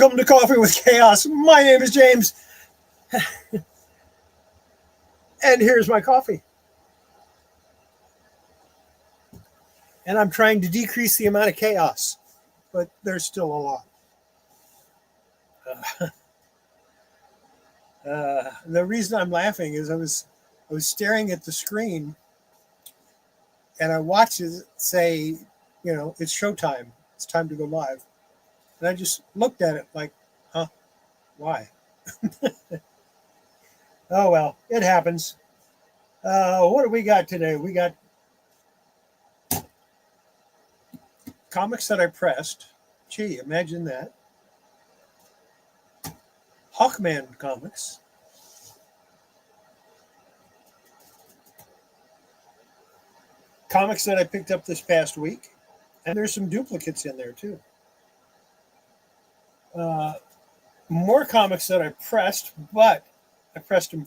Welcome to Coffee with Chaos. My name is James. And here's my coffee. And I'm trying to decrease the amount of chaos, but there's still a lot. The reason I'm laughing is I was staring at the screen and I watched it say, it's showtime. It's time to go live. And I just looked at it like, huh? Why? Oh, well, it happens. What do we got today? We got comics that I pressed. Gee, imagine that. Hawkman comics. Comics that I picked up this past week. And there's some duplicates in there, too. More comics that I pressed, but I pressed them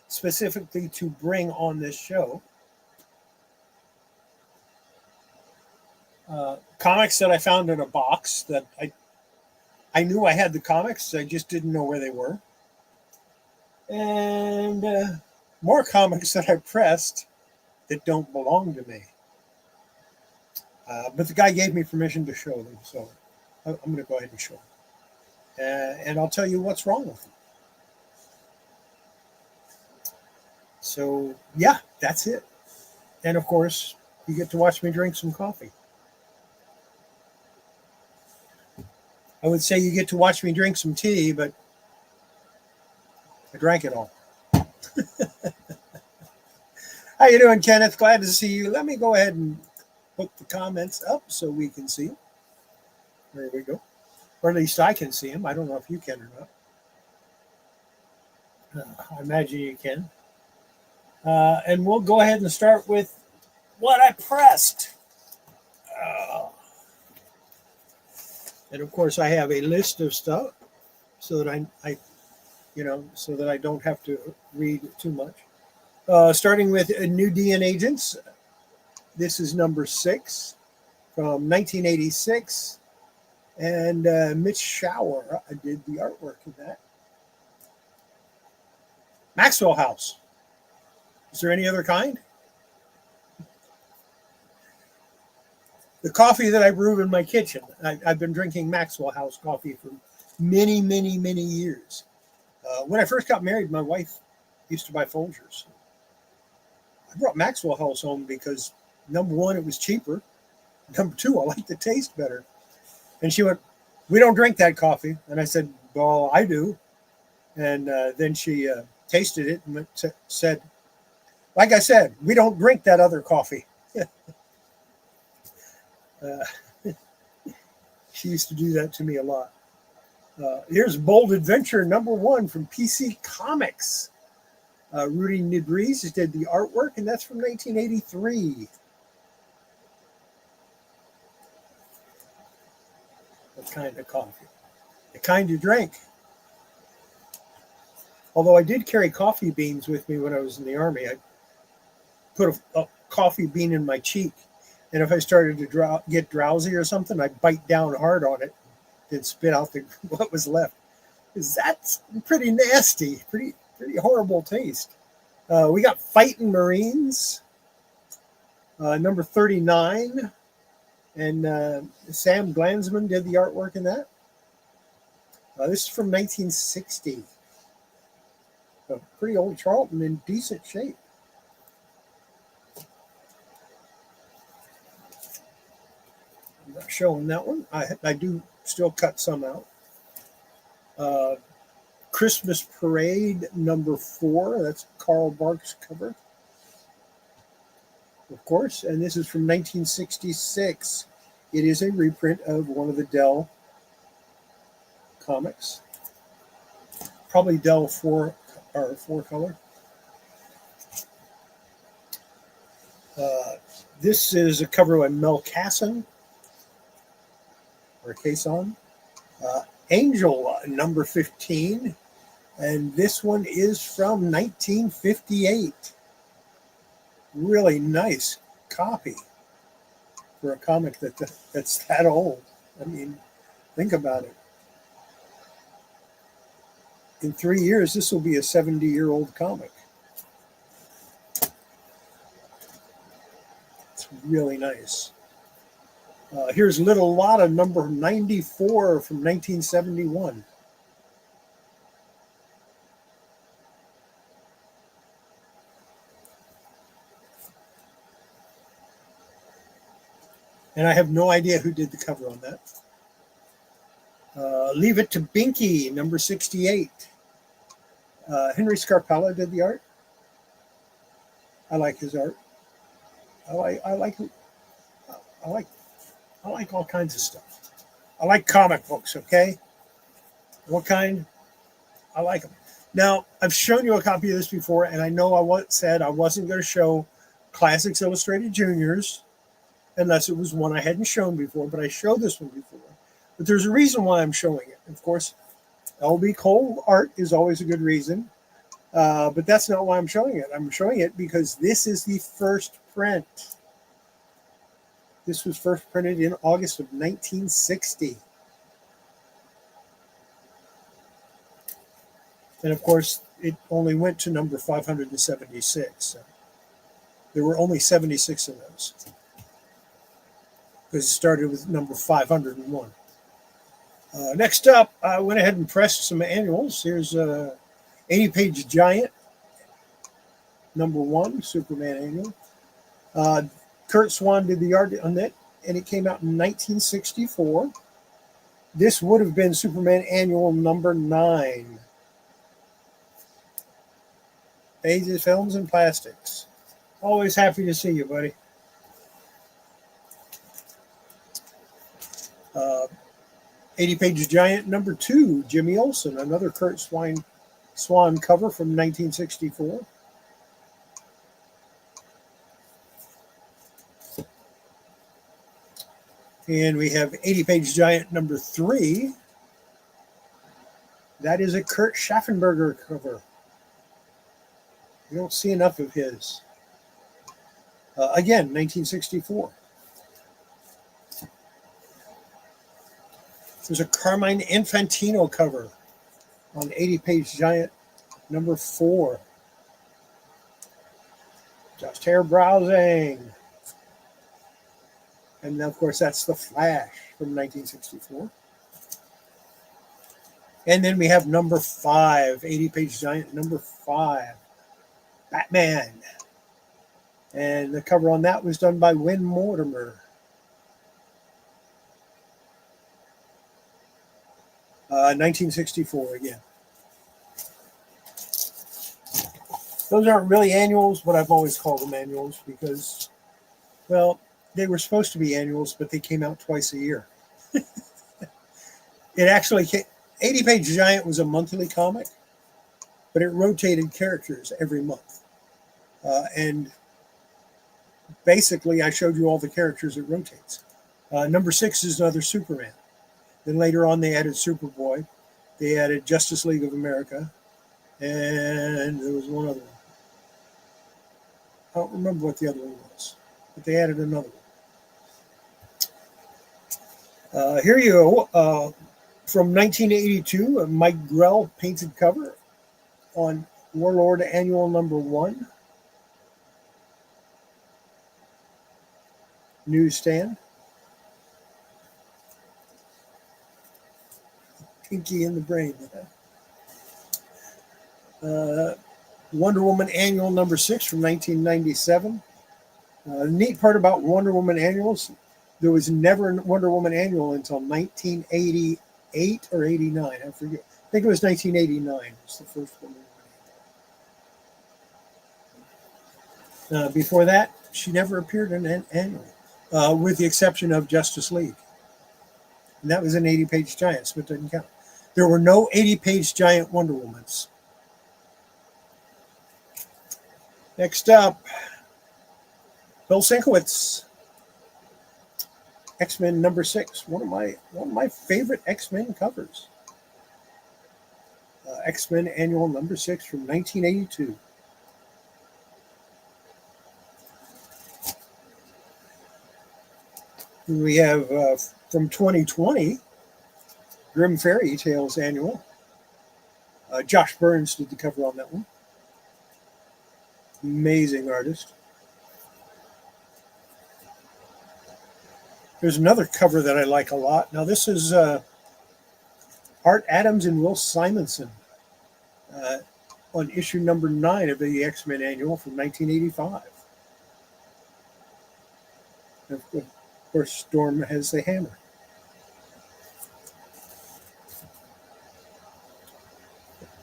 specifically to bring on this show. Comics that I found in a box that I knew I had the comics, I just didn't know where they were. And more comics that I pressed that don't belong to me. But the guy gave me permission to show them, so I'm going to go ahead and show them. And I'll tell you what's wrong with them. So, yeah, that's it. And, of course, you get to watch me drink some coffee. I would say you get to watch me drink some tea, but I drank it all. How you doing, Kenneth? Glad to see you. Let me go ahead and put the comments up so we can see them. There we go. Or at least I can see them. I don't know if you can or not. I imagine you can. And we'll go ahead and start with what I pressed. And of course, I have a list of stuff so that so that I don't have to read too much. Starting with New DNA Agents. This is number 6 from 1986. And Mitch Shower, I did the artwork in that. Maxwell House. Is there any other kind? The coffee that I brew in my kitchen. I've been drinking Maxwell House coffee for many, many, many years. When I first got married, my wife used to buy Folgers. I brought Maxwell House home because, number one, it was cheaper. Number two, I liked the taste better. And she went, "We don't drink that coffee." And I said, "Well, I do." And then she tasted it and said, "Like I said, we don't drink that other coffee." She used to do that to me a lot. Here's Bold Adventure number 1 from PC Comics. Rudy Nidries did the artwork, and that's from 1983. What kind of coffee? The kind you drink. Although I did carry coffee beans with me when I was in the Army. I put a coffee bean in my cheek, and if I started to get drowsy or something, I'd bite down hard on it and spit out what was left. Because that's pretty nasty, pretty horrible taste. We got Fightin' Marines, number 39. And Sam Glanzman did the artwork in that. This is from 1960. A pretty old Charlton in decent shape. I'm not showing that one. I do still cut some out. Christmas Parade number 4. That's Carl Barks cover. Of course, and this is from 1966. It is a reprint of one of the Dell comics. Probably Dell 4 color. This is a cover by Mel Casson. Or Cason. Angel number 15. And this one is from 1958. Really nice copy for a comic that's that old. I mean, think about it. In 3 years, this will be a 70-year-old comic. It's really nice. Here's Little Lotta number 94 from 1971. And I have no idea who did the cover on that. Leave It to Binky, number 68. Henry Scarpella did the art. I like his art. I like all kinds of stuff. I like comic books, okay? What kind? I like them. Now, I've shown you a copy of this before, and I know I once said I wasn't going to show Classics Illustrated Juniors unless it was one I hadn't shown before, but I showed this one before. But there's a reason why I'm showing it. Of course, LB Cole art is always a good reason, but that's not why I'm showing it. I'm showing it because this is the first print. This was first printed in August of 1960. And of course, it only went to number 576. So there were only 76 of those, because it started with number 501. Next up, I went ahead and pressed some annuals. Here's 80-page Giant, number 1, Superman annual. Kurt Swan did the art on it, and it came out in 1964. This would have been Superman annual number 9. Pages, Films, and Plastics. Always happy to see you, buddy. 80-page Giant number 2, Jimmy Olsen, another Kurt Swan cover from 1964. And we have 80-page Giant number 3. That is a Kurt Schaffenberger cover. You don't see enough of his. Again, 1964. There's a Carmine Infantino cover on 80-page Giant number 4. Just hair browsing. And of course, that's The Flash from 1964. And then we have number 5, 80-page Giant number 5, Batman. And the cover on that was done by Win Mortimer. 1964 again. Those aren't really annuals, but I've always called them annuals because, well, they were supposed to be annuals, but they came out twice a year. It actually came, 80-page Giant was a monthly comic, but it rotated characters every month. And basically, I showed you all the characters it rotates. Number 6 is another Superman. Then later on, they added Superboy. They added Justice League of America. And there was one other one. I don't remember what the other one was, but they added another one. Here you go. From 1982, a Mike Grell painted cover on Warlord Annual number 1. Newsstand. Pinky in the brain. Wonder Woman Annual number 6 from 1997. The neat part about Wonder Woman Annuals, there was never a Wonder Woman Annual until 1988 or 89. I forget. I think it was 1989. It was the first Wonder Woman. Before that, she never appeared in an annual, with the exception of Justice League. And that was an 80-page Giant, so it doesn't count. There were no 80-page Giant Wonder Womans. Next up, Bill Sienkiewicz, X-Men number 6, one of my favorite X-Men covers. X-Men Annual number 6 from 1982. And we have from 2020, Grim Fairy Tales Annual. Josh Burns did the cover on that one. Amazing artist. There's another cover that I like a lot. Now this is Art Adams and Will Simonson on issue number 9 of the X-Men Annual from 1985. Of course, Storm has the hammer.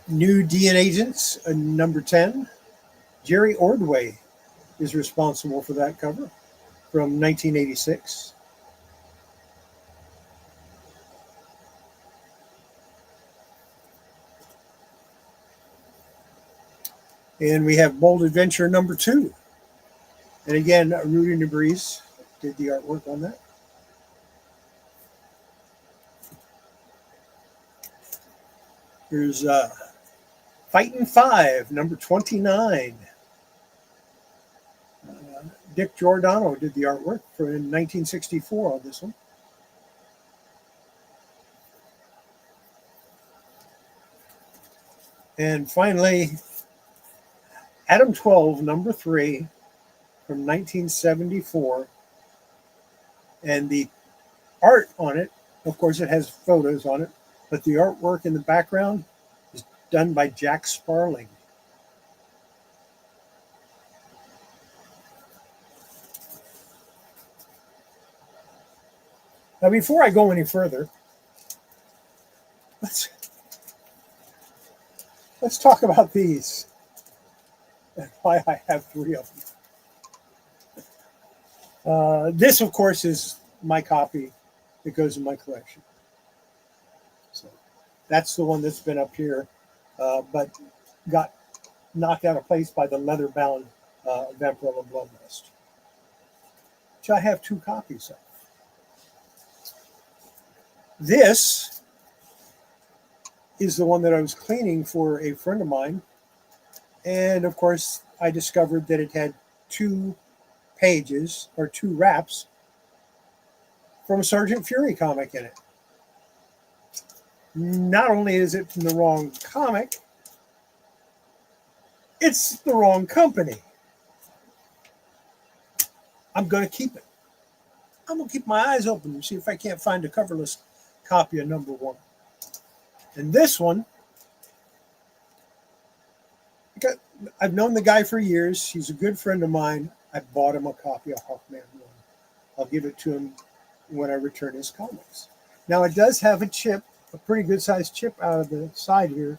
New DNA Agents, number 10. Jerry Ordway is responsible for that cover from 1986. And we have Bold Adventure number 2. And again, Rudy Nebreeze did the artwork on that. Here's Fightin' 5, number 29. Dick Giordano did the artwork in 1964 on this one. And finally, Adam 12, number 3 from 1974. And the art on it, of course, it has photos on it, but the artwork in the background is done by Jack Sparling. Now, before I go any further, let's talk about these and why I have 3 of them. This, of course, is my copy that goes in my collection. So that's the one that's been up here, but got knocked out of place by the leather-bound Vampirella Bloodlust, which I have 2 copies of. This is the one that I was cleaning for a friend of mine. And of course, I discovered that it had 2 pages or 2 wraps from a Sergeant Fury comic in it. Not only is it from the wrong comic, it's the wrong company. I'm going to keep it. I'm going to keep my eyes open and see if I can't find a coverless copy of number 1. And this one, I've known the guy for years. He's a good friend of mine. I bought him a copy of Hawkman 1. I'll give it to him when I return his comics. Now, it does have a chip, a pretty good-sized chip out of the side here.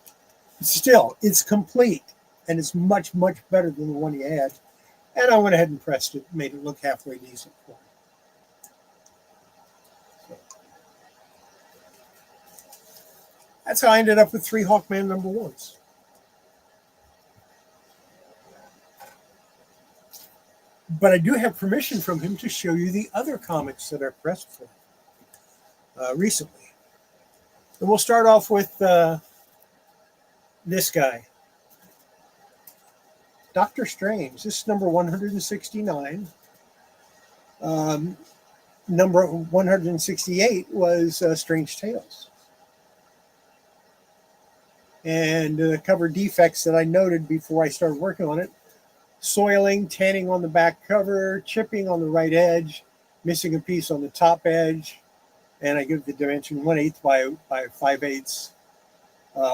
Still, it's complete, and it's much, much better than the one he had. And I went ahead and pressed it, made it look halfway decent for him. That's how I ended up with 3 Hawkman number 1s. But I do have permission from him to show you the other comics that I pressed for recently. And we'll start off with this guy, Doctor Strange. This is number 169. Number 168 was Strange Tales. And the cover defects that I noted before I started working on it: soiling, tanning on the back cover, chipping on the right edge, missing a piece on the top edge, and I give the dimension 1/8 by 5/8.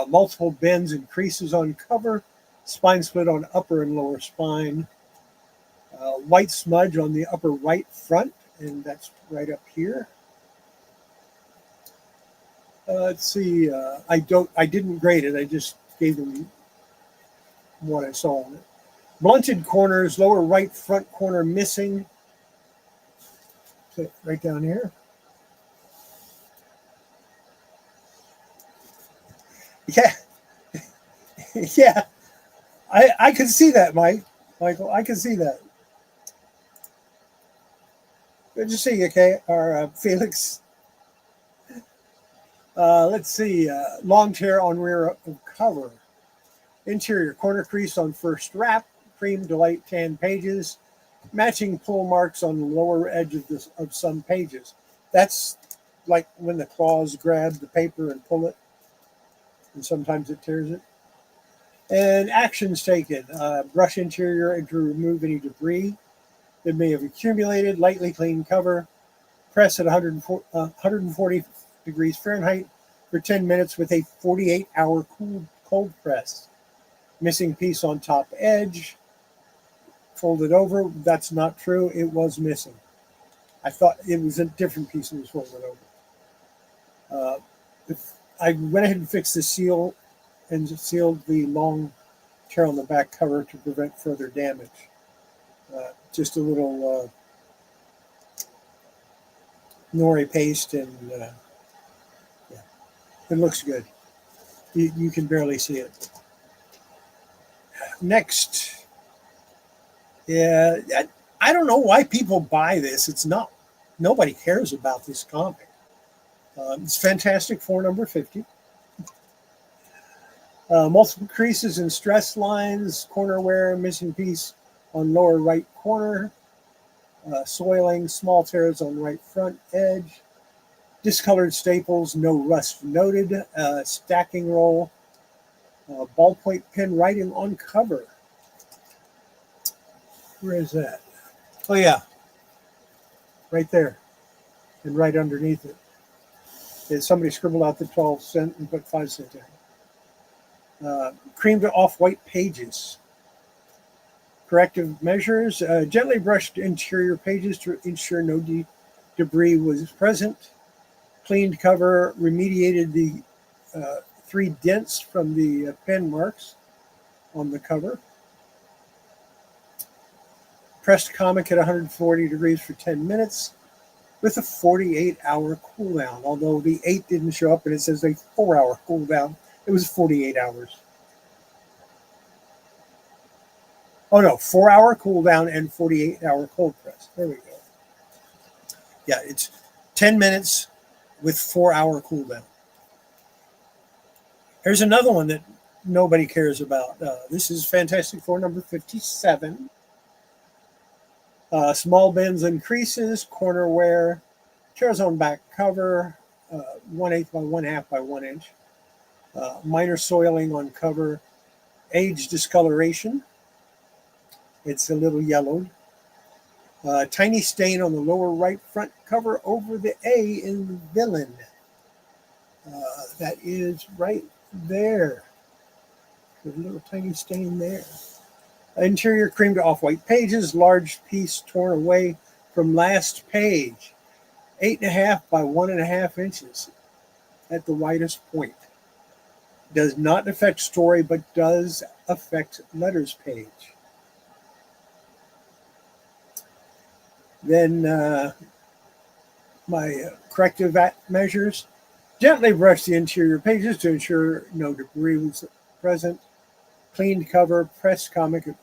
Multiple bends and creases on cover, spine split on upper and lower spine, white smudge on the upper right front, and that's right up here. Let's see. I didn't grade it. I just gave them what I saw on it. Blunted corners, lower right front corner missing. So right down here. Yeah. Yeah. I can see that, Michael. I can see that. Good to see you, okay? Or Felix. Let's see. Long tear on rear of cover. Interior corner crease on first wrap. Cream delight tan pages. Matching pull marks on the lower edge of some pages. That's like when the claws grab the paper and pull it. and sometimes it tears it. And actions taken: brush interior and to remove any debris that may have accumulated, lightly clean cover, press at 140 degrees Fahrenheit for 10 minutes with a 48-hour cold press. Missing piece on top edge, folded over. That's not true. It was missing. I thought it was a different piece that was folded over. I went ahead and fixed the seal and sealed the long tear on the back cover to prevent further damage. Just a little nori paste, and yeah, it looks good. You can barely see it. Next, yeah, I don't know why people buy this. It's not, nobody cares about this comic. It's Fantastic Four number 50. Multiple creases and stress lines, corner wear, missing piece on lower right corner, soiling, small tears on right front edge, discolored staples, no rust noted, stacking roll, ballpoint pen writing on cover. Where is that? Oh, yeah. Right there. And right underneath it. Somebody scribbled out the 12 cent and put 5 cents in. Creamed off-white pages. Corrective measures. Gently brushed interior pages to ensure no debris was present. Cleaned cover. Remediated the 3 dents from the pen marks on the cover. Pressed comic at 140 degrees for 10 minutes with a 48-hour cool down. Although the 8 didn't show up and it says a 4-hour cool down, it was 48 hours. Oh no, 4-hour cool down and 48-hour cold press. There we go. Yeah, it's 10 minutes with 4-hour cool down. Here's another one that nobody cares about. This is Fantastic Four number 57. Small bends and creases, corner wear, tears on back cover, 1/8 by 1/2 by 1 inch. Minor soiling on cover, age discoloration. It's a little yellowed. Tiny stain on the lower right front cover over the A in the villain. That is right there. There's a little tiny stain there. Interior creamed off-white pages, large piece torn away from last page. 8.5 by 1.5 inches at the widest point. Does not affect story, but does affect letters page. Then my corrective measures. Gently brush the interior pages to ensure no debris was present. Cleaned cover, pressed comic at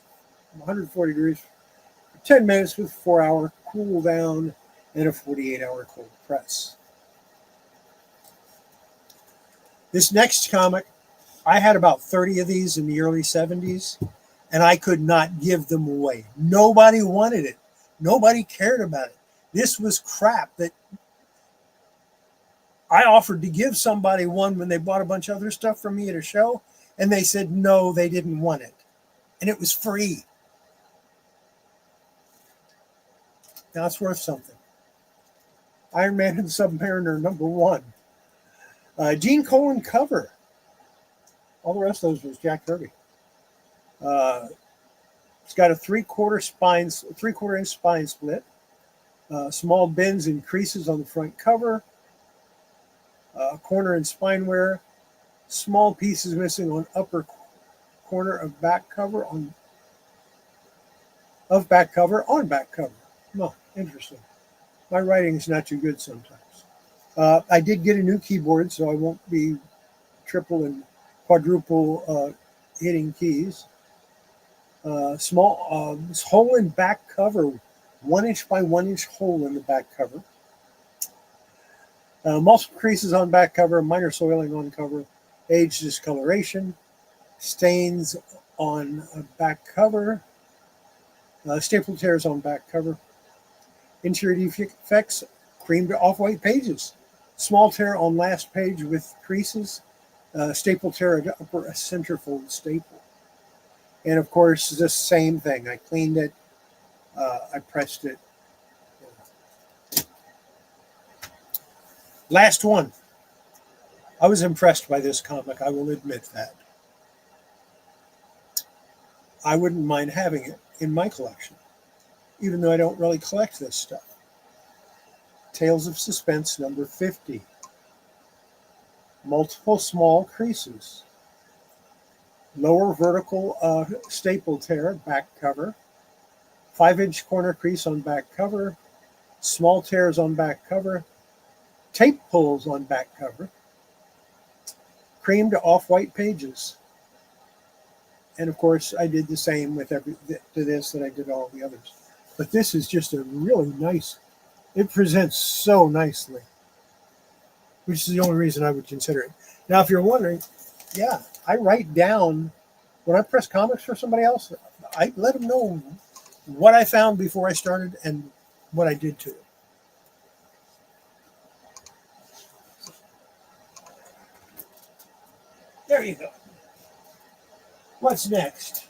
140 degrees for 10 minutes with 4-hour cool down and a 48-hour cold press. This next comic, I had about 30 of these in the early 70s, and I could not give them away. Nobody wanted it. Nobody cared about it. This was crap that I offered to give somebody one when they bought a bunch of other stuff from me at a show, and they said no, they didn't want it. And it was free. Now it's worth something. Iron Man and Submariner number 1. Gene Colan cover. All the rest of those was Jack Kirby. It's got a 3/4 inch spine split. Small bends and creases on the front cover. Corner and spine wear. Small pieces missing on upper corner of back cover on back cover. Oh, interesting. My writing is not too good sometimes. I did get a new keyboard, so I won't be triple and quadruple hitting keys. Small hole in back cover, 1 inch by 1 inch hole in the back cover. Multiple creases on back cover, minor soiling on cover, age discoloration, stains on back cover, staple tears on back cover. Interior defects, creamed off-white pages. Small tear on last page with creases. staple tear, upper centerfold staple. And of course, the same thing. I cleaned it, I pressed it. Last one. I was impressed by this comic, I will admit that. I wouldn't mind having it in my collection, even though I don't really collect this stuff. Tales of Suspense number 50. Multiple small creases. Lower vertical staple tear, back cover. 5-inch corner crease on back cover. Small tears on back cover. Tape pulls on back cover. Creamed off-white pages. And of course, I did the same with to this that I did all the others. But this is just a really nice, it presents so nicely, which is the only reason I would consider it. Now, if you're wondering, yeah, I write down, when I press comics for somebody else, I let them know what I found before I started and what I did to it. There you go. What's next?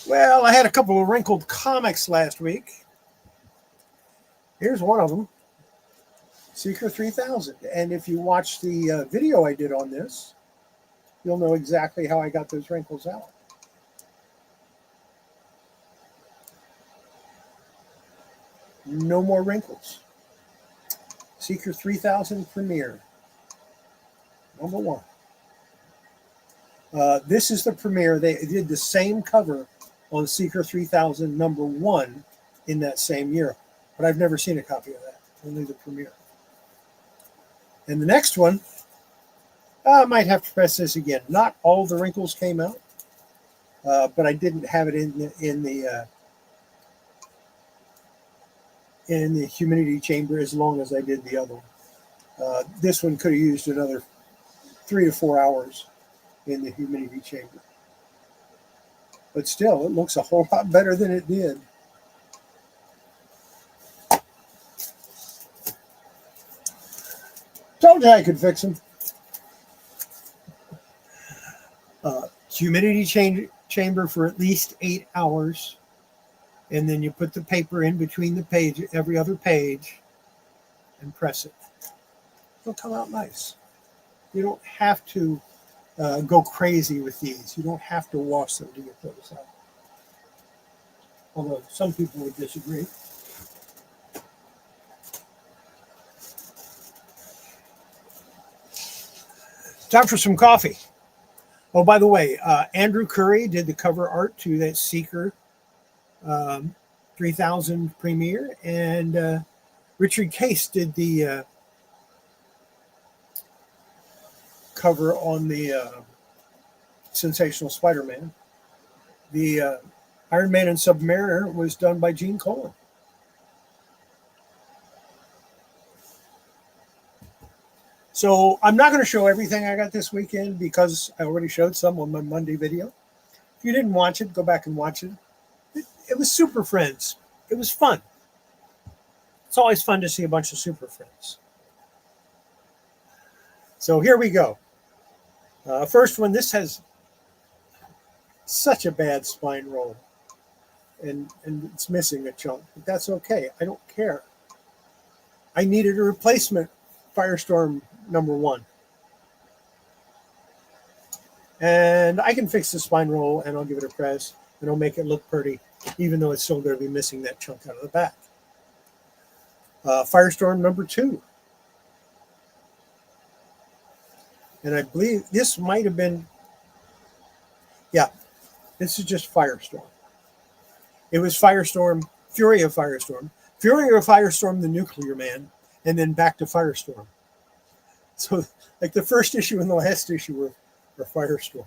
Well, I had a couple of wrinkled comics last week. Here's one of them, Seeker 3000. And if you watch the video I did on this, you'll know exactly how I got those wrinkles out. No more wrinkles. Seeker 3000 Premiere, number 1. This is the premiere. They did the same cover on Seeker 3000 number 1 in that same year, but I've never seen a copy of that, only the premiere. And the next one, I might have to press this again. Not all the wrinkles came out, but I didn't have it in the humidity chamber as long as I did the other one. This one could have used another 3 to 4 hours in the humidity chamber. But still, it looks a whole lot better than it did. Told you I could fix them. Humidity chamber for at least 8 hours. And then you put the paper in between the page, every other page, and press it. It'll come out nice. You don't have to go crazy with these. You don't have to wash them to get those out. Although some people would disagree. Time for some coffee. Oh, by the way, Andrew Curry did the cover art to that Seeker 3000 premiere, and Richard Case did the cover on the Sensational Spider-Man. The Iron Man and Submariner was done by Gene Colan. So I'm not going to show everything I got this weekend because I already showed some on my Monday video. If you didn't watch it, go back and watch it. It was Super Friends. It was fun. It's always fun to see a bunch of Super Friends. So here we go. First one, this has such a bad spine roll. And it's missing a chunk. But that's okay. I don't care. I needed a replacement Firestorm number 1. And I can fix the spine roll, and I'll give it a press, and I'll make it look pretty, even though it's still going to be missing that chunk out of the back. Firestorm number 2. And I believe this might have been, yeah, this is just Firestorm. It was Firestorm, Fury of Firestorm, the Nuclear Man, and then back to Firestorm. So, like the first issue and the last issue were Firestorm.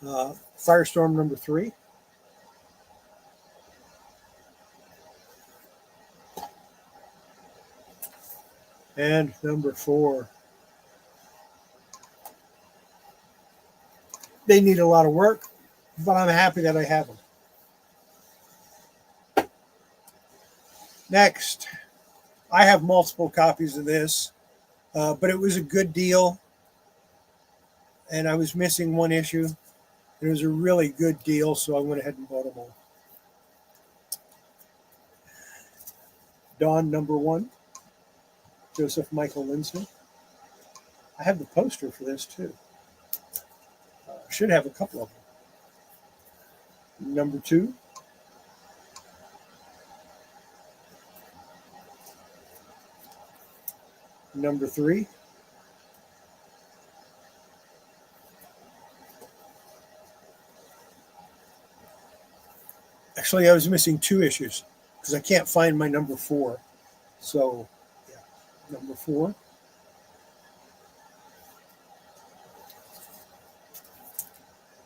Firestorm number 3. And number 4. They need a lot of work, but I'm happy that I have them. Next, I have multiple copies of this, but it was a good deal, and I was missing one issue. It was a really good deal, so I went ahead and bought them all. Dawn #1, Joseph Michael Linsner. I have the poster for this too. Should have a couple of them. #2, #3, actually, I was missing 2 issues because I can't find my #4. So, yeah, #4.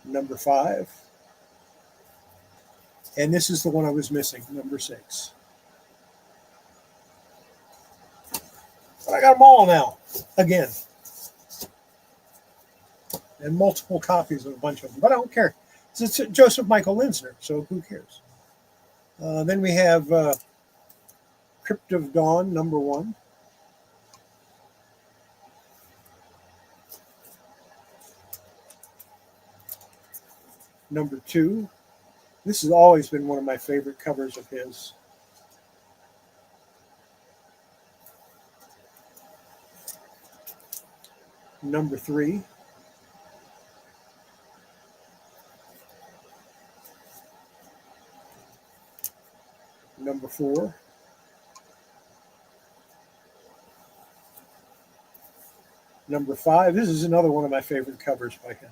#5. And this is the one I was missing, #6. But I got them all now, again. And multiple copies of a bunch of them. But I don't care. It's Joseph Michael Linsner, so who cares? Then we have Crypt of Dawn, #1. #2. This has always been one of my favorite covers of his. #3. #4. #5. This is another one of my favorite covers by him.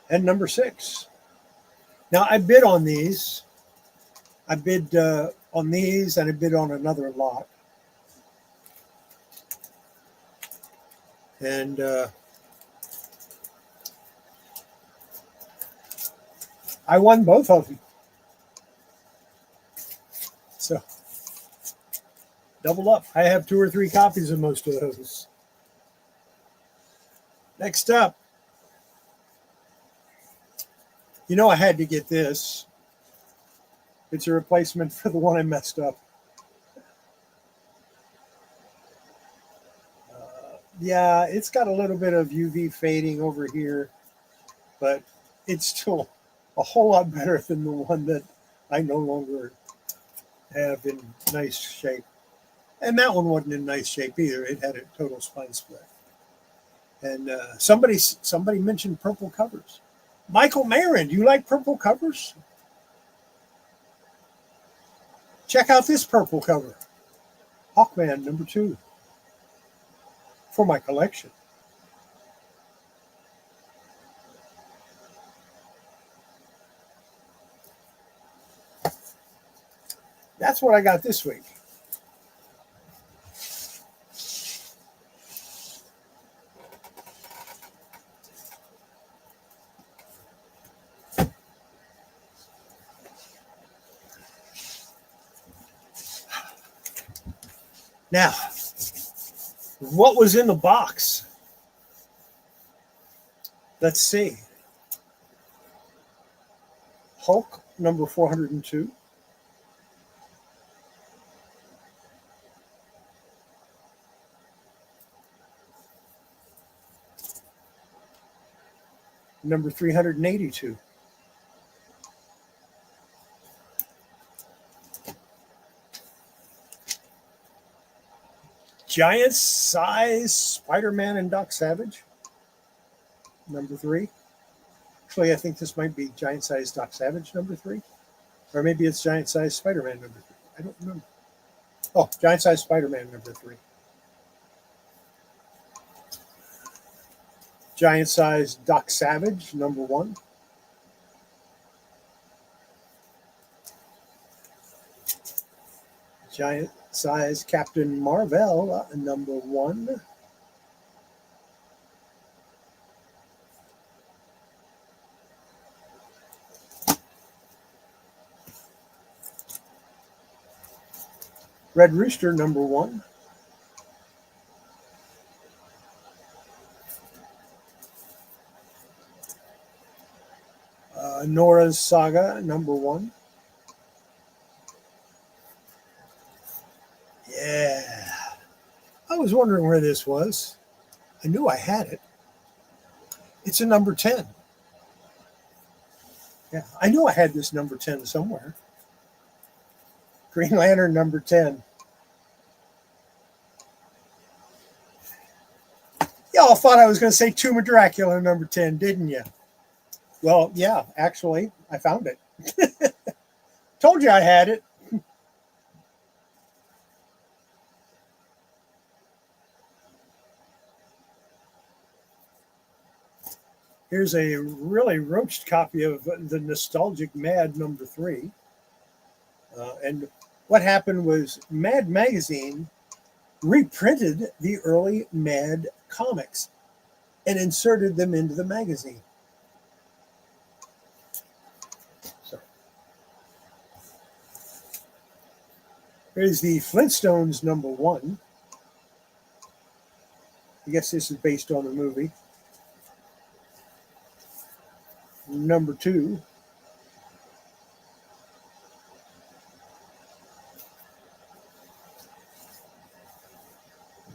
And #6. Now, I bid on these. I bid on these, and I bid on another lot. And I won both of them. So, double up. I have 2 or 3 copies of most of those. Next up, you know I had to get this. It's a replacement for the one I messed up. Yeah, it's got a little bit of UV fading over here, but it's still a whole lot better than the one that I no longer have in nice shape. And that one wasn't in nice shape either. It had a total spine split. And somebody mentioned purple covers. Michael Marin, do you like purple covers? Check out this purple cover. Hawkman #2 for my collection. That's what I got this week. Now, what was in the box? Let's see. Hulk #402. #382. Giant size Spider-Man and Doc Savage. #3. Actually, I think this might be giant size Doc Savage #3. Or maybe it's giant size Spider-Man #3. I don't remember. Oh, giant size Spider-Man #3. Giant size Doc Savage #1. Giant size Captain Marvel #1. Red Rooster #1. Nora's Saga #1. Yeah. I was wondering where this was. I knew I had it. It's a number 10. Yeah, I knew I had this number 10 somewhere. Green Lantern number 10. Y'all thought I was going to say Tomb of Dracula number 10, didn't you? Well, yeah, actually, I found it. Told you I had it. Here's a really roached copy of the nostalgic Mad number 3. And what happened was Mad Magazine reprinted the early Mad comics and inserted them into the magazine. So here's the Flintstones number 1. I guess this is based on a movie. Number 2.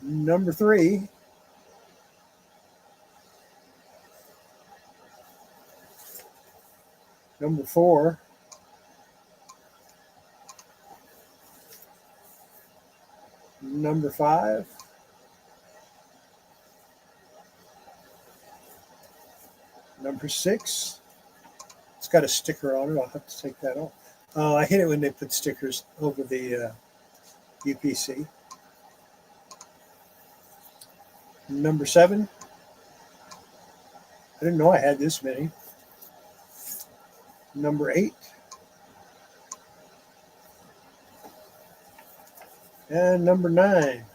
Number 3. Number 4. Number 5. Number 6. It's got a sticker on it. I'll have to take that off. I hate it when they put stickers over the UPC. Number 7. I didn't know I had this many. Number 8. And number 9.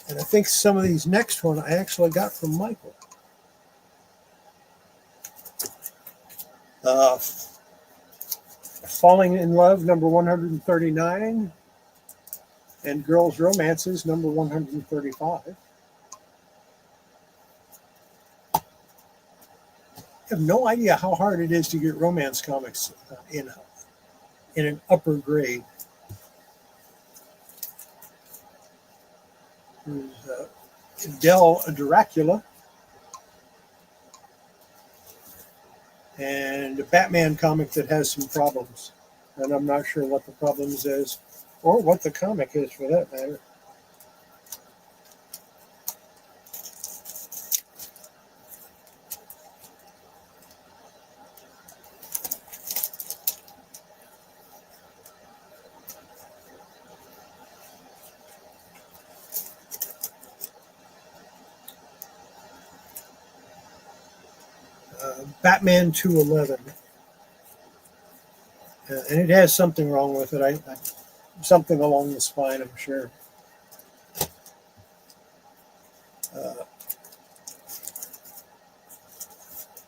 And I think some of these next one I actually got from Michael. Falling in Love, number 139. And Girls' Romances, number 135. I have no idea how hard it is to get romance comics in an upper grade. There's Del Dracula. And a Batman comic that has some problems. And I'm not sure what the problems is, or what the comic is for that matter. Batman 211. And it has something wrong with it. Something along the spine, I'm sure.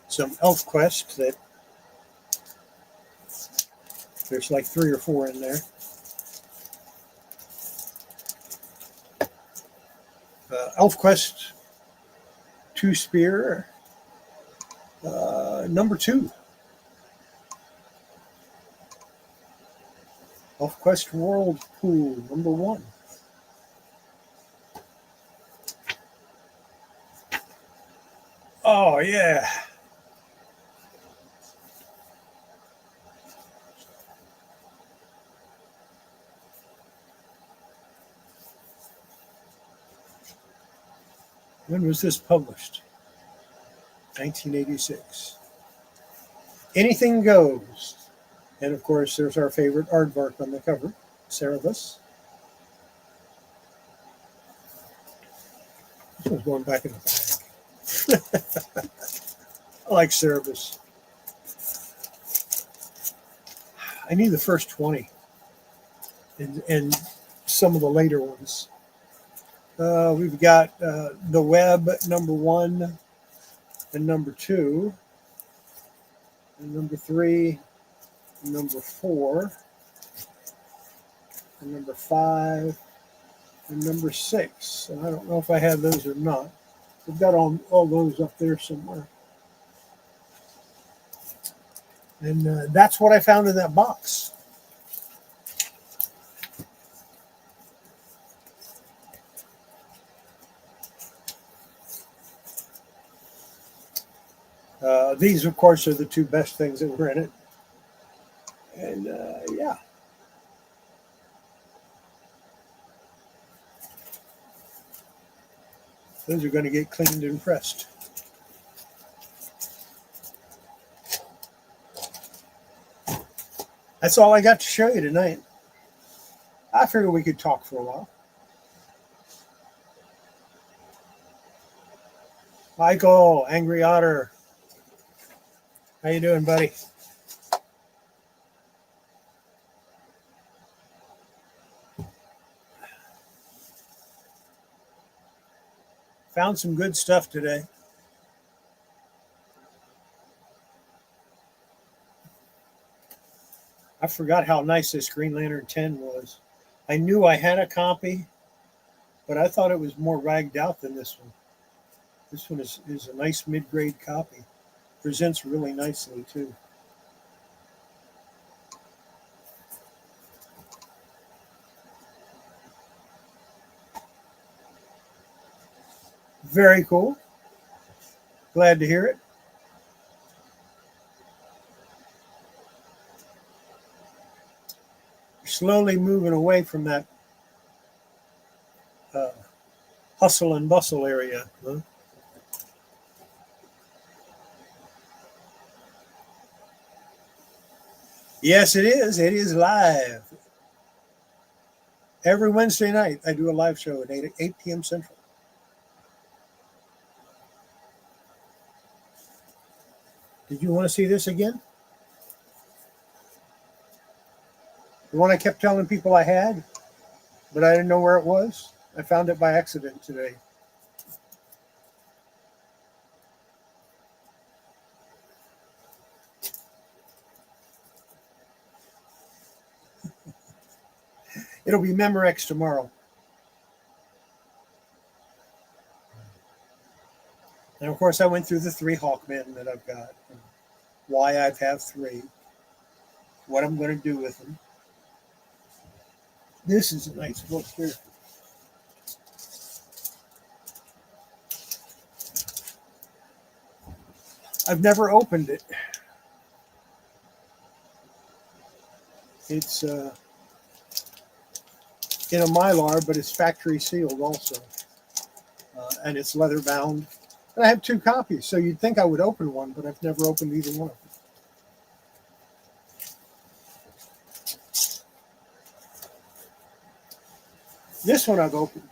Some ElfQuest that there's like 3 or 4 in there. ElfQuest 2 Spear, number 2. ElfQuest Whirlpool, number 1. Oh, yeah. When was this published? 1986. Anything Goes. And, of course, there's our favorite aardvark on the cover, Cerebus. This one's going back in the bag. I like Cerebus. I need the first 20 and some of the later ones. We've got The Web, number 1 and number 2, and number 3, and number 4, and number 5, and number 6. And I don't know if I have those or not. We've got all those up there somewhere. And that's what I found in that box. These, of course, are the two best things that were in it. And yeah. Those are going to get cleaned and pressed. That's all I got to show you tonight. I figured we could talk for a while. Michael, Angry Otter. How you doing, buddy? Found some good stuff today. I forgot how nice this Green Lantern 10 was. I knew I had a copy, but I thought it was more ragged out than this one. This one is a nice mid-grade copy. Presents really nicely, too. Very cool. Glad to hear it. Slowly moving away from that hustle and bustle area. Huh? Yes, it is. It is live. Every Wednesday night, I do a live show at 8 p.m. Central. Did you want to see this again? The one I kept telling people I had, but I didn't know where it was. I found it by accident today. It'll be Memorex tomorrow. And of course, I went through the 3 Hawkmen that I've got, and why I have 3, what I'm going to do with them. This is a nice book here. I've never opened it. It's in a Mylar, but it's factory sealed also. And it's leather bound. And I have 2 copies, so you'd think I would open one, but I've never opened either one of them. This one I've opened.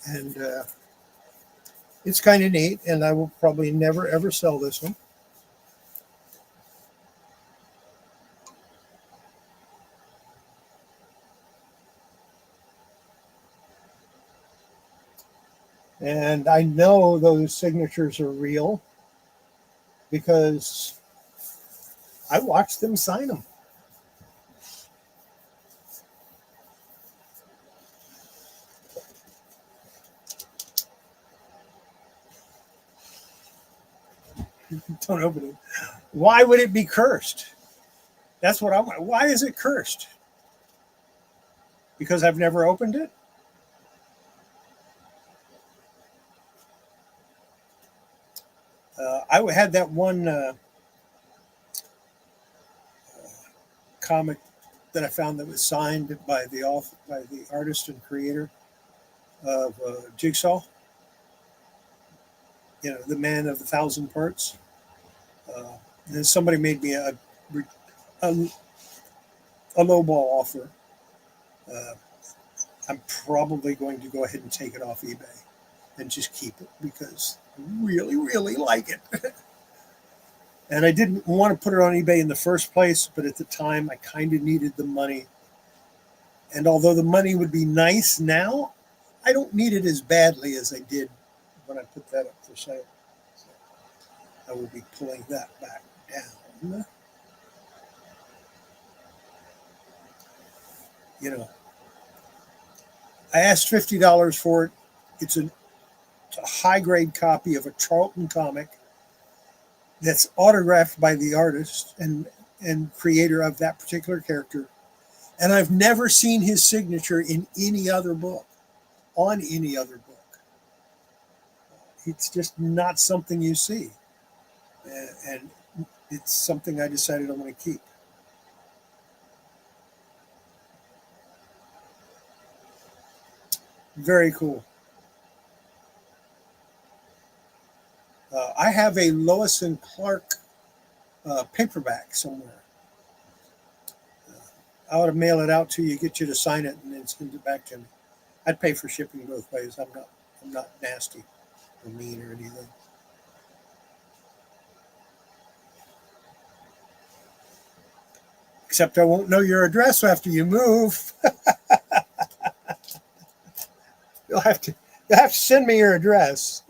And it's kind of neat, and I will probably never, ever sell this one. And I know those signatures are real because I watched them sign them. Don't open it. Why would it be cursed? That's what I want. Why is it cursed? Because I've never opened it? I had that one comic that I found that was signed by the artist and creator of Jigsaw. You know, the man of 1,000 parts. And somebody made me a lowball offer. I'm probably going to go ahead and take it off eBay and just keep it because I really, really like it. And I didn't want to put it on eBay in the first place, but at the time I kind of needed the money. And although the money would be nice now, I don't need it as badly as I did when I put that up for sale. So I will be pulling that back down. You know, I asked $50 for it. It's a high-grade copy of a Charlton comic that's autographed by the artist and creator of that particular character. And I've never seen his signature in any other book. on any other book. It's just not something you see. And it's something I decided I'm going to keep. Very cool. I have a Lois and Clark paperback somewhere. I ought to mail it out to you, get you to sign it, and then send it back to me. I'd pay for shipping both ways. I'm not nasty or mean or anything. Except I won't know your address after you move. you'll have to you'll have to send me your address.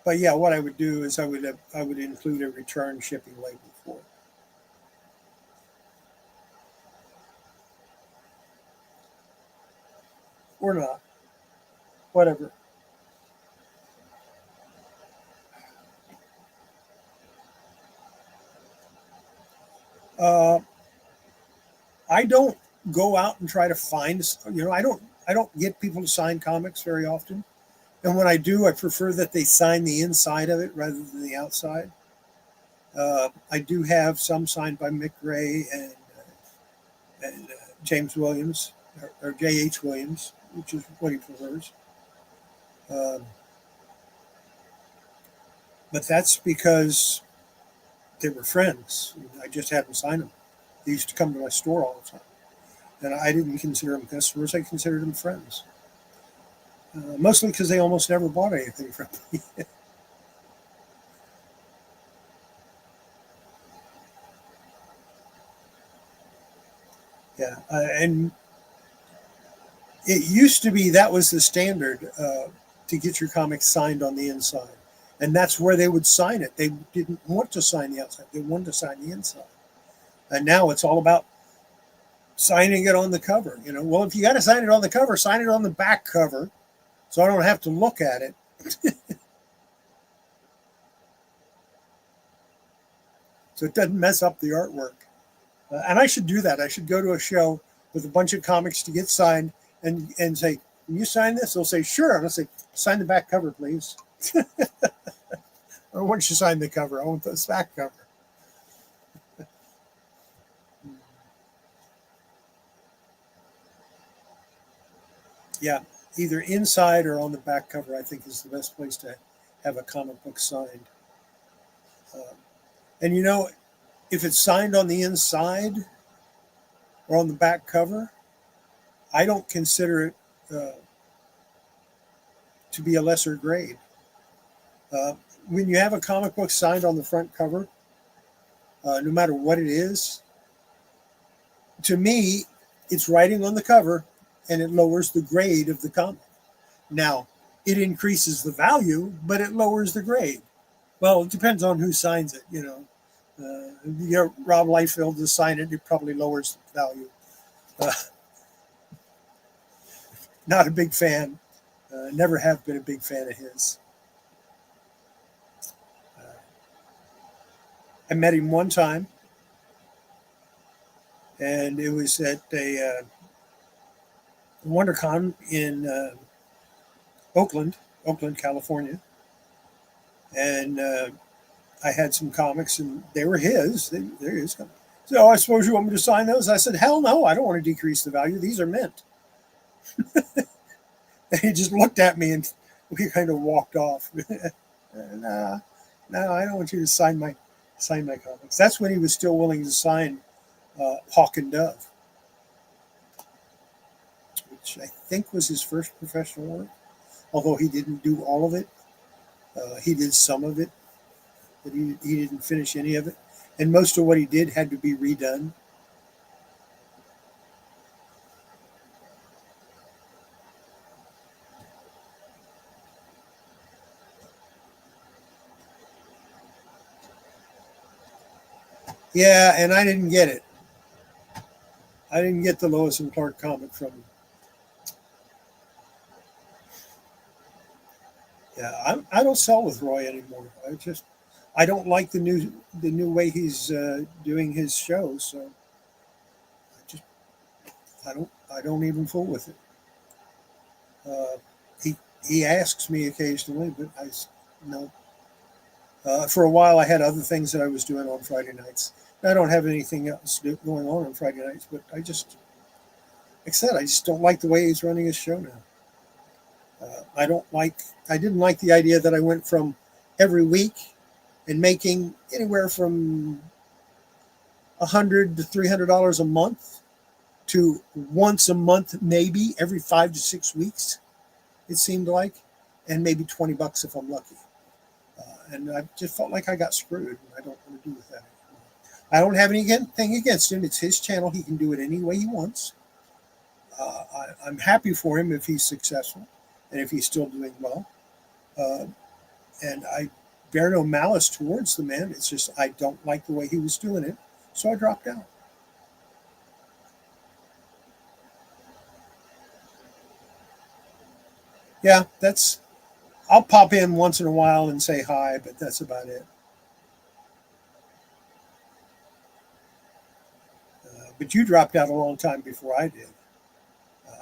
But yeah, what I would do is I would include a return shipping label for it. Or not. Whatever. Uh, I don't go out and try to find, I don't get people to sign comics very often. And when I do, I prefer that they sign the inside of it rather than the outside. I do have some signed by Mick Gray and James Williams, or J.H. Williams, which is what he prefers. Um, but that's because they were friends. I just had them sign them. They used to come to my store all the time. And I didn't consider them customers, I considered them friends. Mostly because they almost never bought anything from me. Yeah. And it used to be that was the standard to get your comics signed on the inside. And that's where they would sign it. They didn't want to sign the outside, they wanted to sign the inside. And now it's all about signing it on the cover. Well, if you got to sign it on the cover, sign it on the back cover so I don't have to look at it. So it doesn't mess up the artwork. And I should do that. I should go to a show with a bunch of comics to get signed and say, "Can you sign this?" They'll say, "Sure." And I'll say, "Sign the back cover, please." Or once you sign the cover, I want this back cover. Yeah, either inside or on the back cover, I think is the best place to have a comic book signed. Um, and if it's signed on the inside or on the back cover, I don't consider it to be a lesser grade. Uh, when you have a comic book signed on the front cover, no matter what it is, to me, it's writing on the cover and it lowers the grade of the comic. Now, it increases the value, but it lowers the grade. Well, it depends on who signs it. If you get Rob Liefeld to sign it, it probably lowers the value. Uh, Not a big fan. Never have been a big fan of his. Uh, I met him one time, and it was at a WonderCon in Oakland, California. And I had some comics, and they were his. They're his comics. So I suppose you want me to sign those? I said, hell no, I don't want to decrease the value. These are mint. And he just looked at me and we kind of walked off. Nah, no, I don't want you to sign my comics. That's when he was still willing to sign Hawk and Dove, which I think was his first professional work. Although he didn't do all of it, he did some of it, but he didn't finish any of it. And most of what he did had to be redone. Yeah, and I didn't get it. I didn't get the Lois and Clark comic from him. Yeah, I don't sell with Roy anymore. I don't like the new way he's doing his shows. So I I don't even fool with it. Uh, he asks me occasionally, but no. For a while, I had other things that I was doing on Friday nights. I don't have anything else going on Friday nights, but like I said, I just don't like the way he's running his show now. I didn't like the idea that I went from every week and making anywhere from $100 to $300 a month to once a month, maybe every 5 to 6 weeks. It seemed like, and maybe $20 if I'm lucky. And I just felt like I got screwed. And I don't want to do with that anymore. I don't have anything against him. It's his channel. He can do it any way he wants. I'm happy for him if he's successful and if he's still doing well. Uh, and I bear no malice towards the man. It's just I don't like the way he was doing it, so I dropped out. Yeah, I'll pop in once in a while and say hi, but that's about it. But you dropped out a long time before I did.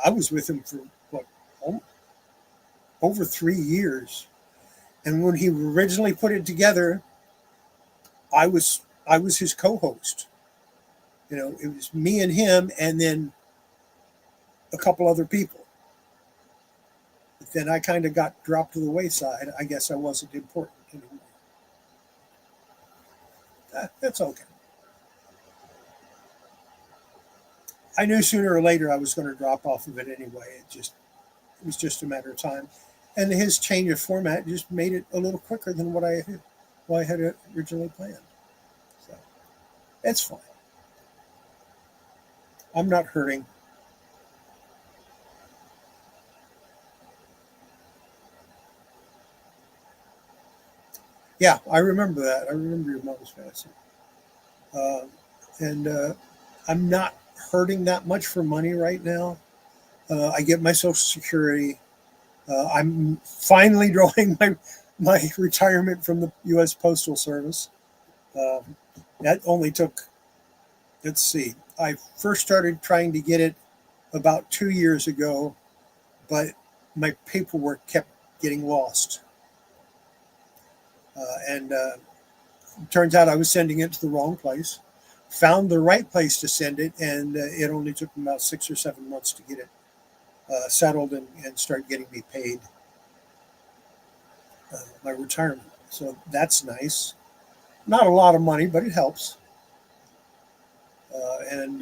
I was with him for what, over 3 years, and when he originally put it together, I was his co-host. It was me and him, and then a couple other people. But then I kind of got dropped to the wayside. I guess I wasn't important anymore. That's okay. I knew sooner or later I was going to drop off of it anyway. It was just a matter of time, and his change of format just made it a little quicker than what I had originally planned. So it's fine. I'm not hurting. Yeah, I remember that. I remember your mom's passing. Uh, and I'm not hurting that much for money right now. I get my Social Security. I'm finally drawing my retirement from the U.S. Postal Service. Um, that only took, let's see, I first started trying to get it about 2 years ago, but my paperwork kept getting lost. And turns out I was sending it to the wrong place. Found the right place to send it, and it only took me about 6 or 7 months to get it settled and start getting me paid my retirement. So that's nice. Not a lot of money, but it helps. And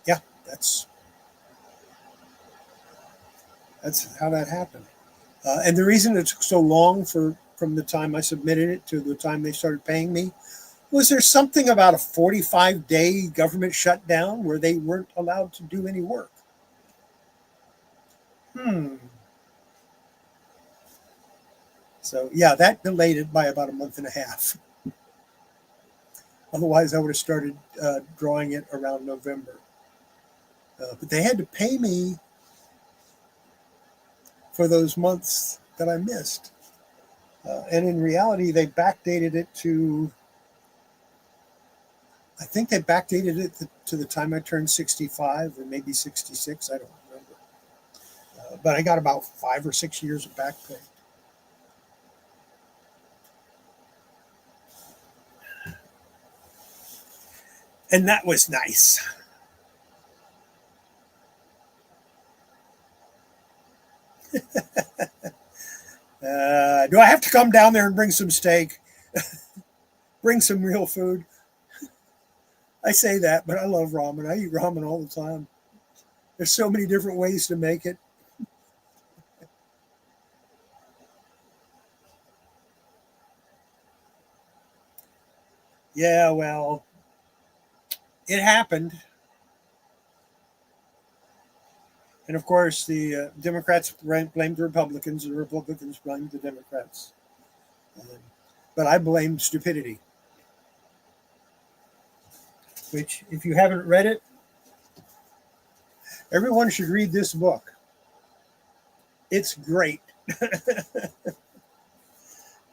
yeah, that's how that happened. And the reason it took so long from the time I submitted it to the time they started paying me was there something about a 45-day government shutdown where they weren't allowed to do any work. Hmm. So yeah, that delayed it by about a month and a half. Otherwise, I would have started drawing it around November. But they had to pay me for those months that I missed. And in reality, they backdated it to, I think they backdated it to the time I turned 65 or maybe 66. I don't remember. But I got about 5 or 6 years of back pay. And that was nice. Do I have to come down there and bring some steak? Bring some real food? I say that, but I love ramen. I eat ramen all the time. There's so many different ways to make it. Yeah, well, it happened. And of course, the Democrats blamed the Republicans, and the Republicans blamed the Democrats. Um, but I blame stupidity, which, if you haven't read it, everyone should read this book. It's great.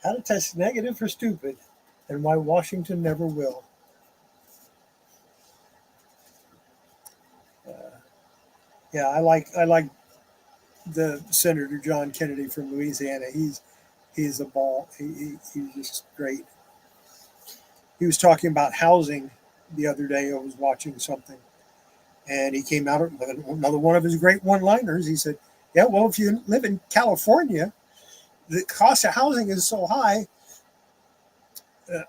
How to Test Negative for Stupid and Why Washington Never Will. Yeah, I like the Senator John Kennedy from Louisiana. He's a ball. He's just great. He was talking about housing the other day. I was watching something, and he came out with another one of his great one-liners. He said, "Yeah, well, if you live in California, the cost of housing is so high.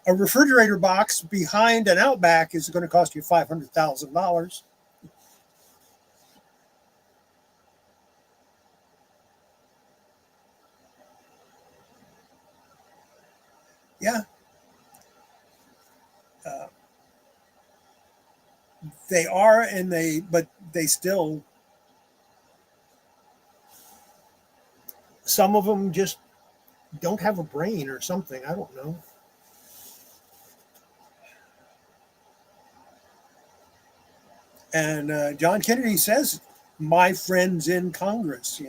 A refrigerator box behind an Outback is going to cost you $500,000." Yeah, uh, they are, but they still, some of them just don't have a brain or something. I don't know. And John Kennedy says, "My friends in Congress,"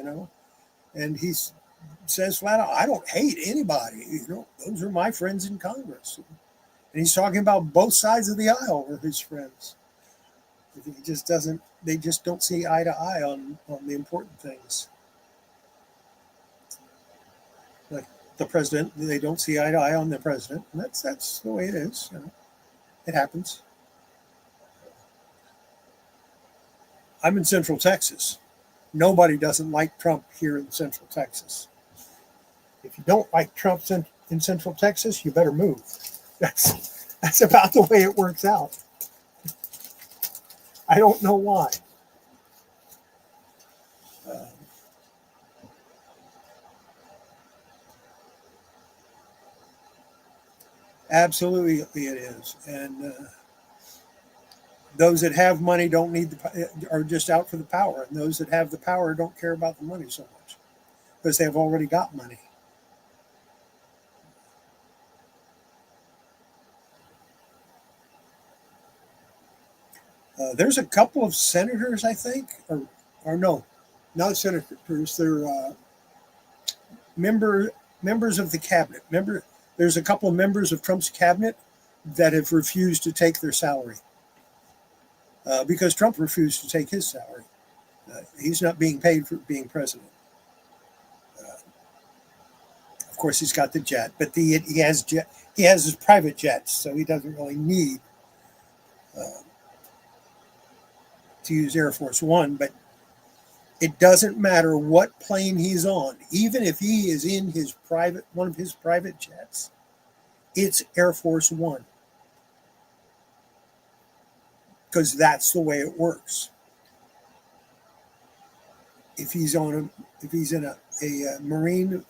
and says flat out, "I don't hate anybody. Those are my friends in Congress." And he's talking about both sides of the aisle are his friends. He just doesn't. They just don't see eye to eye on the important things. Like the president, they don't see eye to eye on the president, and that's the way it is. It happens. I'm in Central Texas. Nobody doesn't like Trump here in Central Texas. If you don't like Trump in Central Texas, you better move. That's about the way it works out. I don't know why. Uh, Absolutely, it is. And those that have money don't need are just out for the power, and those that have the power don't care about the money so much because they have already got money. There's a couple of senators, I think, or no, not senators. They're member members of the cabinet. There's a couple of members of Trump's cabinet that have refused to take their salary because Trump refused to take his salary. He's not being paid for being president. Uh, of course, he's got the jet, but he has jet. He has his private jets, so he doesn't really need uh, to use Air Force One. But it doesn't matter what plane he's on, even if he is in his private one of his private jets. It's Air Force One because that's the way it works. If he's in a Marine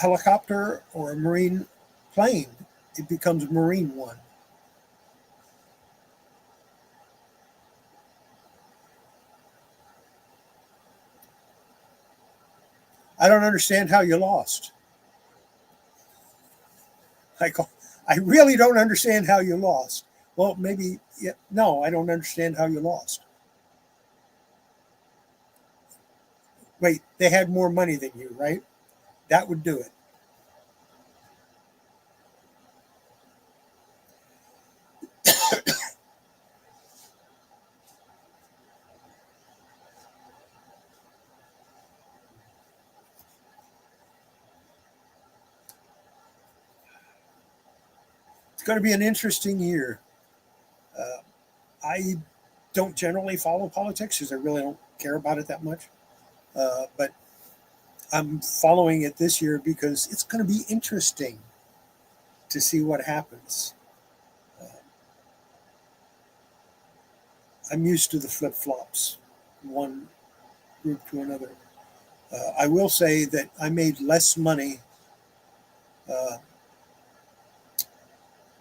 helicopter or a Marine plane, it becomes Marine One. I don't understand how you lost. I go, I really don't understand how you lost. Well, maybe, yeah, no, I don't understand how you lost. Wait, they had more money than you, right? That would do it. It's going to be an interesting year. Uh, I don't generally follow politics because I really don't care about it that much. But I'm following it this year because it's going to be interesting to see what happens. Uh, I'm used to the flip flops, one group to another. I will say that I made less money uh,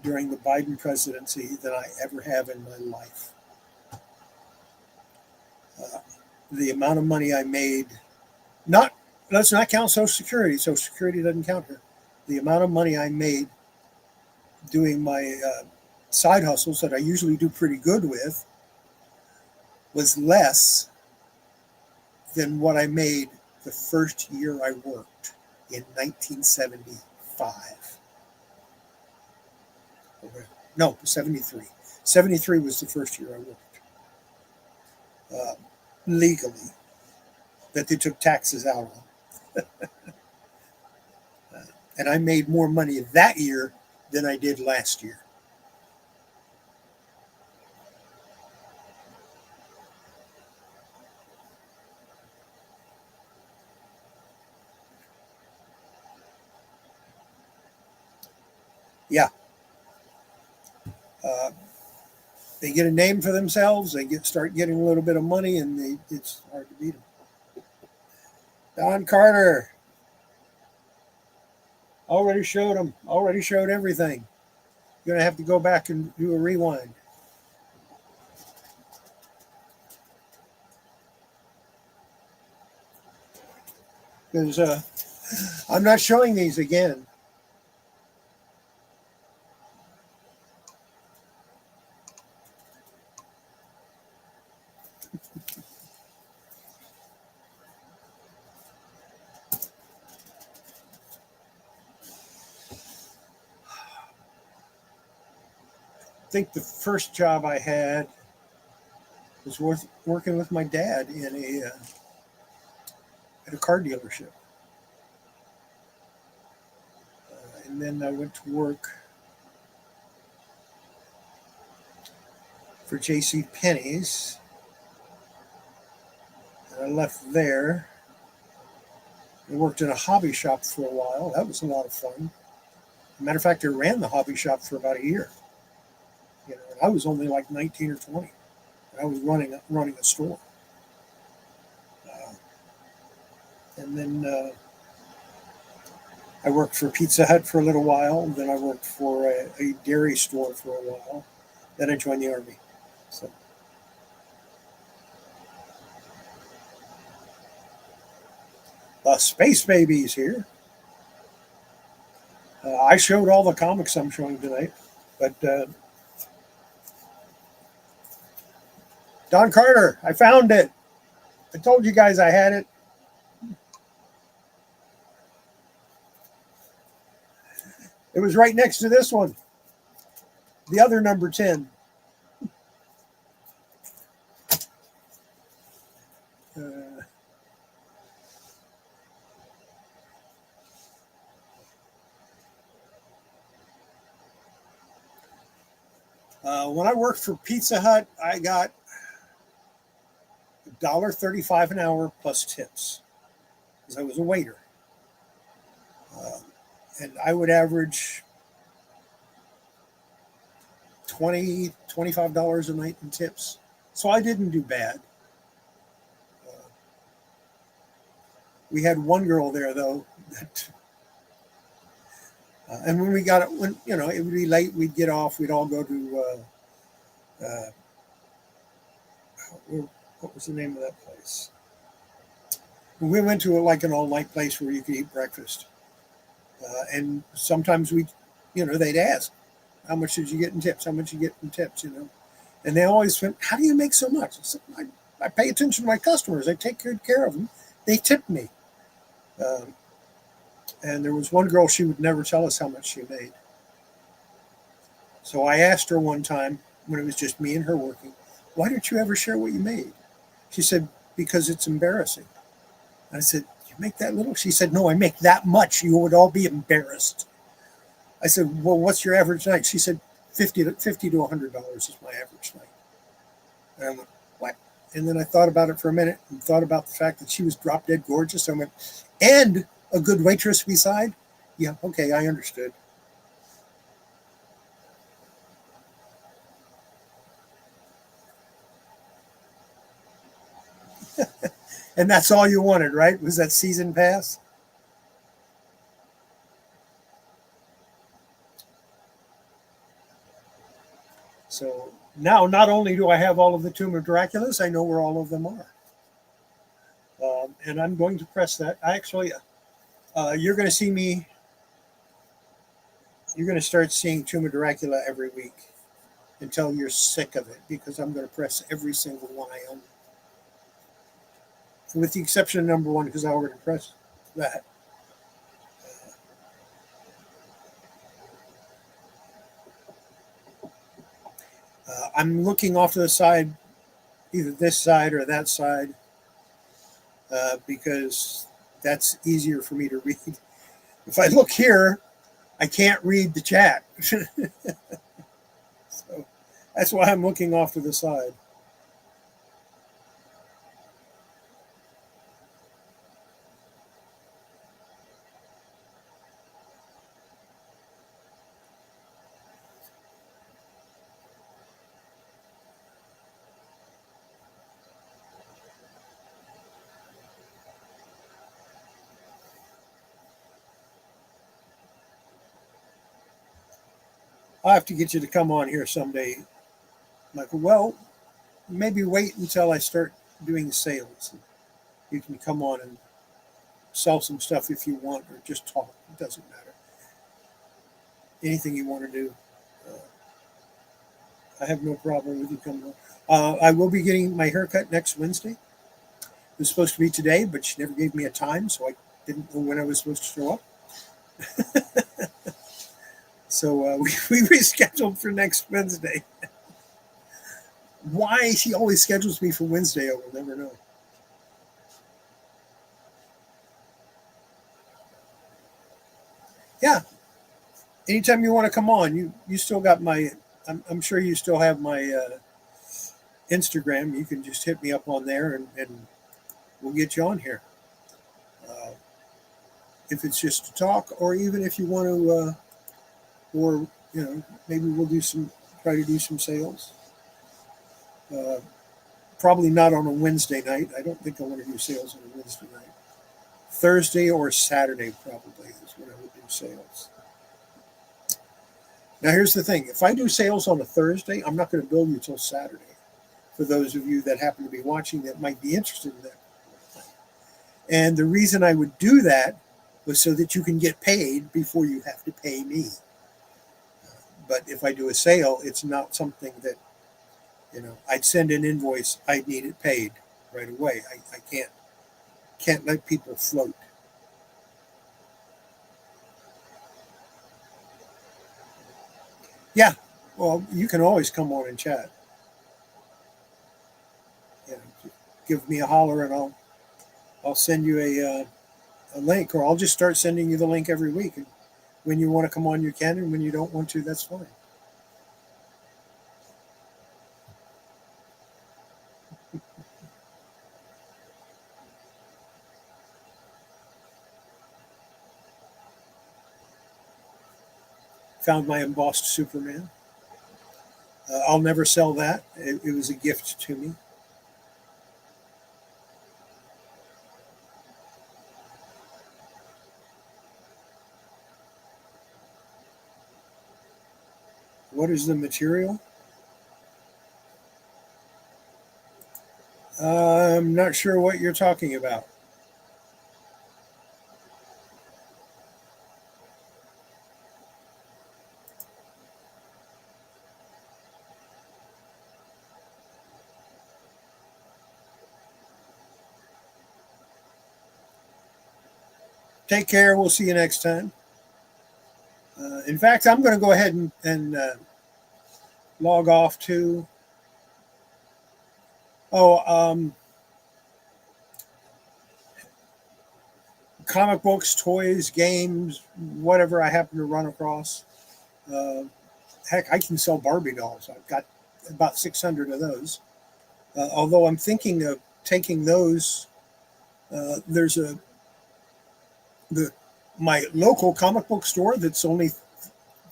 during the Biden presidency than I ever have in my life. Uh, the amount of money I made, not let's not count Social Security. Social Security doesn't count here. The amount of money I made doing my side hustles that I usually do pretty good with was less than what I made the first year I worked in 1975. No, 73. 73 was the first year I worked. legally that they took taxes out on. And I made more money that year than I did last year. Yeah. Uh, they get a name for themselves, they start getting a little bit of money, and it's hard to beat them. Don Carter, already showed them, already showed everything. You're going to have to go back and do a rewind. Because I'm not showing these again. I think the first job I had was working with my dad at a car dealership. And then I went to work for J.C. Penney's. And I left there. I worked in a hobby shop for a while. That was a lot of fun. As a matter of fact, I ran the hobby shop for about a year. You know, and I was only like 19 or 20. I was running a store. And then I worked for Pizza Hut for a little while. Then I worked for a dairy store for a while. Then I joined the Army. So the Space Baby's here. I showed all the comics I'm showing tonight, but Don Carter, I found it. I told you guys I had it. It was right next to this one, the other number 10. When I worked for Pizza Hut, I got $1.35 an hour plus tips because I was a waiter. And I would average $25 a night in tips. So I didn't do bad. We had one girl there, though, that and when we got it, when you know it would be late, we'd get off. We'd all go to what was the name of that place? We went to like an all-night place where you could eat breakfast, and sometimes they'd ask, "How much did you get in tips? How much you get in tips?" You know, and they always went, "How do you make so much?" I said, I pay attention to my customers. I take good care of them. They tip me. And there was one girl, she would never tell us how much she made. So I asked her one time when it was just me and her working, "Why don't you ever share what you made?" She said, "Because it's embarrassing." I said, "You make that little?" She said, "No, I make that much. You would all be embarrassed." I said, "Well, what's your average night?" She said, $50 to $100 is my average night. And I went, "What?" And then I thought about it for a minute and thought about the fact that she was drop dead gorgeous. So I went, "And a good waitress beside?" Yeah, okay, I understood. And that's all you wanted, right? Was that season pass? So now, not only do I have all of the Tomb of Draculas, I know where all of them are. And I'm going to press that. You're going to see me, you're going to start seeing Tomb of Dracula every week until you're sick of it because I'm going to press every single one I own. With the exception of number 1 because I already pressed that. I'm looking off to the side either this side or that side, because that's easier for me to read. If I look here, I can't read the chat. So that's why I'm looking off to the side. I'll have to get you to come on here someday, Michael. Well, maybe wait until I start doing sales. You can come on and sell some stuff if you want, or just talk. It doesn't matter. Anything you want to do. Uh, I have no problem with you coming on. I will be getting my haircut next Wednesday. It was supposed to be today, but she never gave me a time, so I didn't know when I was supposed to show up. So we rescheduled for next Wednesday. Why she always schedules me for Wednesday, I will never know. Yeah, anytime you want to come on, you still got my. I'm sure you still have my Instagram. You can just hit me up on there, and we'll get you on here. Uh, if it's just to talk, or even if you want to, or maybe we'll try to do some sales. Uh, Probably not on a Wednesday night. I don't think I want to do sales on a Wednesday night. Thursday or Saturday probably is when I would do sales. Now here's the thing: if I do sales on a Thursday, I'm not going to bill you till Saturday. For those of you that happen to be watching that might be interested in that. And the reason I would do that was so that you can get paid before you have to pay me. But if I do a sale, it's not something that, I'd send an invoice, I need it paid right away. I can't let people float. Yeah, well, you can always come on and chat. Give me a holler and I'll send you a link, or I'll just start sending you the link every week. And when you want to come on, you can, and when you don't want to, that's fine. Found my embossed Superman. I'll never sell that. It was a gift to me. What is the material? I'm not sure what you're talking about. Take care. We'll see you next time. In fact, I'm going to go ahead and log off to. Oh, comic books, toys, games, whatever I happen to run across. Uh, Heck, I can sell Barbie dolls. I've got about 600 of those. Although I'm thinking of taking those. There's the my local comic book store that's only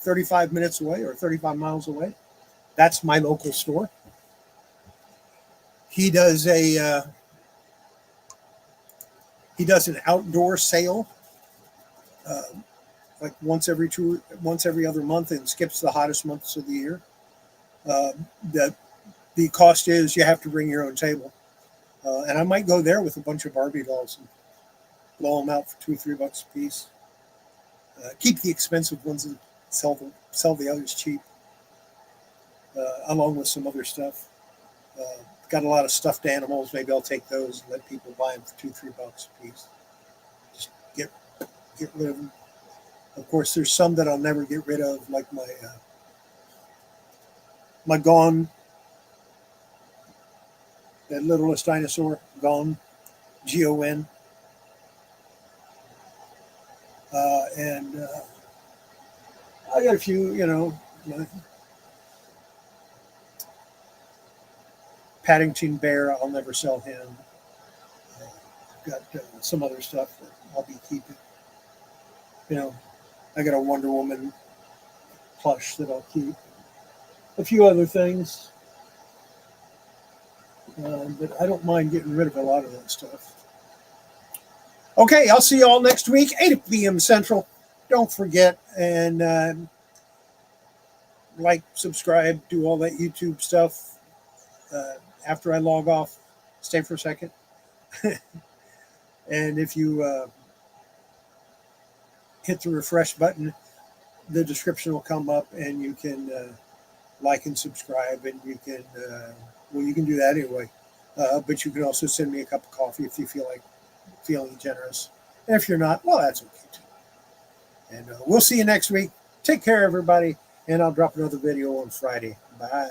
35 minutes away or 35 miles away. That's my local store. He does an outdoor sale, uh, like once every other month, and skips the hottest months of the year. Uh, the the cost is you have to bring your own table, and I might go there with a bunch of Barbie dolls and blow them out for $2 or $3 a piece. Keep the expensive ones and sell the others cheap, along with some other stuff. Got a lot of stuffed animals. Maybe I'll take those and let people buy them for $2 or $3 a piece. Just get rid of them. Of course, there's some that I'll never get rid of, like my gone That littlest dinosaur, gone, G-O-N. And I got a few, Paddington Bear, I'll never sell him. I've got some other stuff that I'll be keeping. I got a Wonder Woman plush that I'll keep. A few other things. But I don't mind getting rid of a lot of that stuff. Okay, I'll see you all next week, 8 p.m. Central. Don't forget, and like, subscribe, do all that YouTube stuff. After I log off, stay for a second. And if you hit the refresh button, the description will come up, and you can like and subscribe, and you can, you can do that anyway. But you can also send me a cup of coffee if you feel like feeling generous. And if you're not, well, that's okay too. And we'll see you next week. Take care, everybody. And I'll drop another video on Friday. Bye.